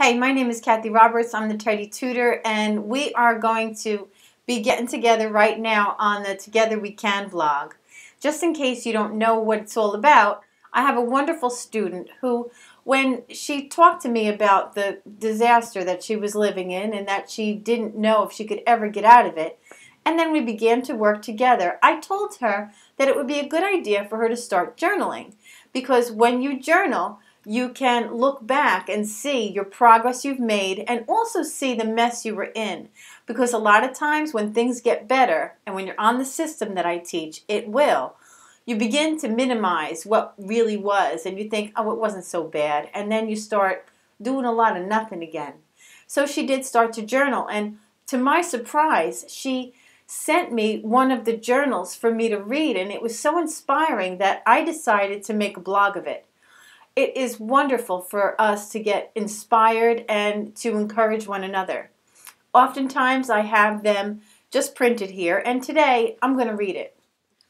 Hey, my name is Kathy Roberts. I'm the Tidy Tutor, and we are going to be getting together right now on the Together We Can vlog. Just in case you don't know what it's all about, I have a wonderful student who, when she talked to me about the disaster that she was living in and that she didn't know if she could ever get out of it, and then we began to work together, I told her that it would be a good idea for her to start journaling. Because when you journal, you can look back and see your progress you've made and also see the mess you were in. Because a lot of times when things get better and when you're on the system that I teach, it will, you begin to minimize what really was and you think, oh, it wasn't so bad. And then you start doing a lot of nothing again. So she did start to journal, and to my surprise, she sent me one of the journals for me to read, and it was so inspiring that I decided to make a blog of it. It is wonderful for us to get inspired and to encourage one another. Oftentimes I have them just printed here, and today I'm going to read it.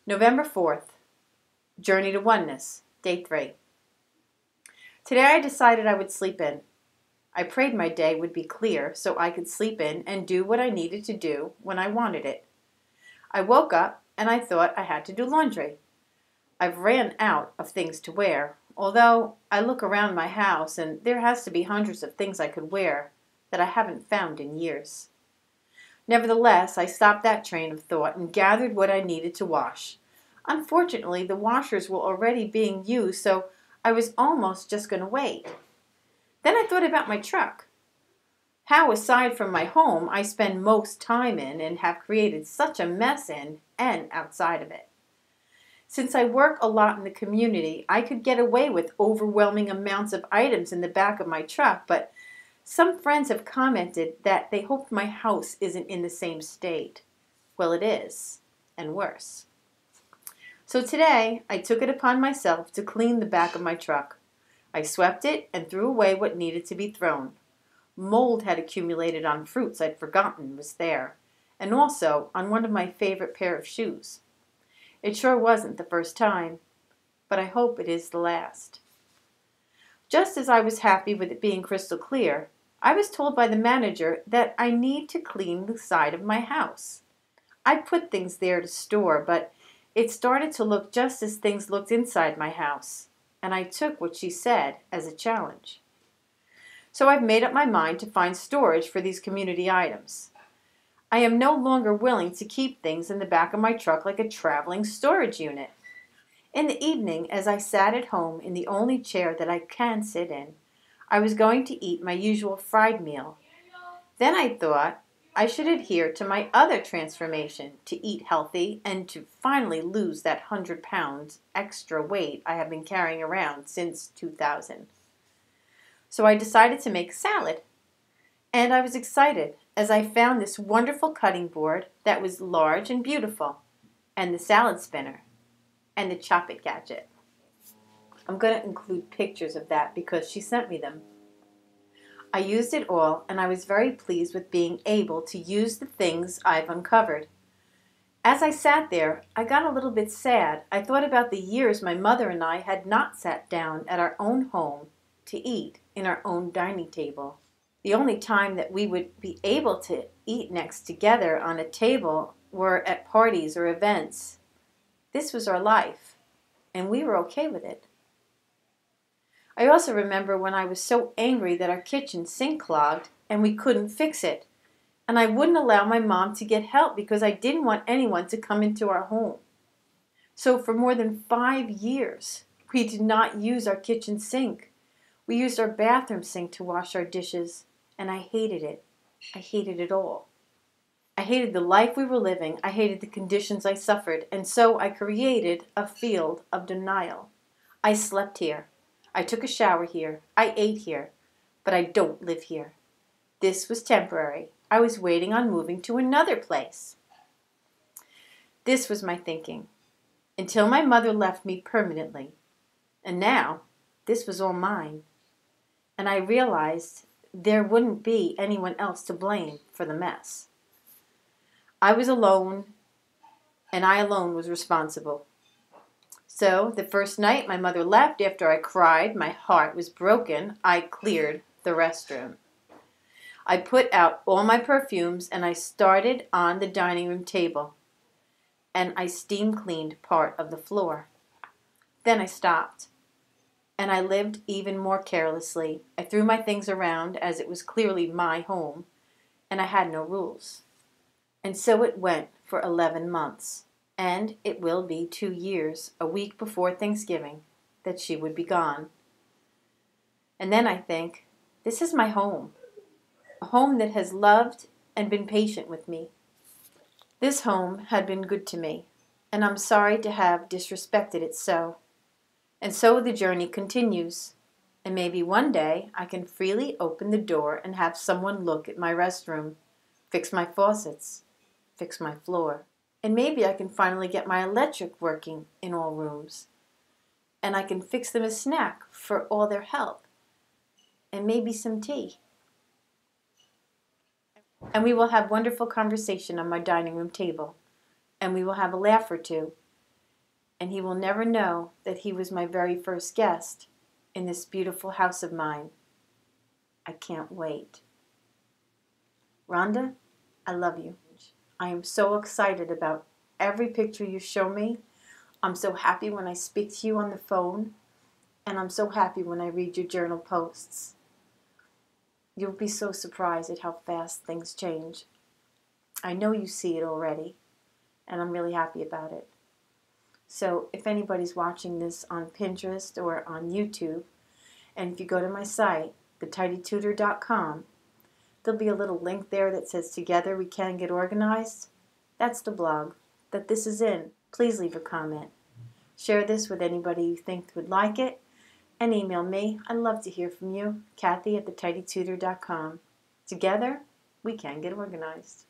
November 4th, Journey to Oneness, Day 3. Today I decided I would sleep in. I prayed my day would be clear so I could sleep in and do what I needed to do when I wanted it. I woke up and I thought I had to do laundry. I've ran out of things to wear. Although I look around my house and there has to be hundreds of things I could wear that I haven't found in years. Nevertheless, I stopped that train of thought and gathered what I needed to wash. Unfortunately, the washers were already being used, so I was almost just going to wait. Then I thought about my truck. How, aside from my home, I spend most time in and have created such a mess in and outside of it. Since I work a lot in the community, I could get away with overwhelming amounts of items in the back of my truck, but some friends have commented that they hope my house isn't in the same state. Well, it is, and worse. So today, I took it upon myself to clean the back of my truck. I swept it and threw away what needed to be thrown. Mold had accumulated on fruits I'd forgotten was there, and also on one of my favorite pair of shoes. It sure wasn't the first time, but I hope it is the last. Just as I was happy with it being crystal clear, I was told by the manager that I need to clean the side of my house. I'd put things there to store, but it started to look just as things looked inside my house, and I took what she said as a challenge. So I've made up my mind to find storage for these community items. I am no longer willing to keep things in the back of my truck like a traveling storage unit. In the evening, as I sat at home in the only chair that I can sit in, I was going to eat my usual fried meal. Then I thought I should adhere to my other transformation to eat healthy and to finally lose that 100 pounds extra weight I have been carrying around since 2000. So I decided to make a salad. And I was excited as I found this wonderful cutting board that was large and beautiful, and the salad spinner, and the chop it gadget. I'm going to include pictures of that because she sent me them. I used it all, and I was very pleased with being able to use the things I've uncovered. As I sat there, I got a little bit sad. I thought about the years my mother and I had not sat down at our own home to eat in our own dining table. The only time that we would be able to eat next together on a table were at parties or events. This was our life, and we were okay with it. I also remember when I was so angry that our kitchen sink clogged and we couldn't fix it, and I wouldn't allow my mom to get help because I didn't want anyone to come into our home. So for more than 5 years, we did not use our kitchen sink. We used our bathroom sink to wash our dishes. And I hated it. I hated it all. I hated the life we were living. I hated the conditions I suffered. And so I created a field of denial. I slept here. I took a shower here. I ate here. But I don't live here. This was temporary. I was waiting on moving to another place. This was my thinking. Until my mother left me permanently. And now, this was all mine. And I realized there wouldn't be anyone else to blame for the mess. I was alone, and I alone was responsible. So the first night my mother left, after I cried, my heart was broken, I cleared the restroom. I put out all my perfumes and I started on the dining room table, and I steam cleaned part of the floor. Then I stopped, and I lived even more carelessly. I threw my things around as it was clearly my home, and I had no rules. And so it went for 11 months, and it will be 2 years, a week before Thanksgiving, that she would be gone. And then I think, this is my home, a home that has loved and been patient with me. This home had been good to me, and I'm sorry to have disrespected it so. And so the journey continues, and maybe one day I can freely open the door and have someone look at my restroom, fix my faucets, fix my floor. And maybe I can finally get my electric working in all rooms, and I can fix them a snack for all their help, and maybe some tea. And we will have wonderful conversation on my dining room table, and we will have a laugh or two, and he will never know that he was my very first guest in this beautiful house of mine. I can't wait. Rhonda, I love you. I am so excited about every picture you show me. I'm so happy when I speak to you on the phone, and I'm so happy when I read your journal posts. You'll be so surprised at how fast things change. I know you see it already, and I'm really happy about it. So if anybody's watching this on Pinterest or on YouTube, and if you go to my site, thetidytutor.com, there'll be a little link there that says Together We Can Get Organized. That's the blog that this is in. Please leave a comment. Share this with anybody you think would like it, and email me. I'd love to hear from you, Kathy at thetidytutor.com. Together, we can get organized.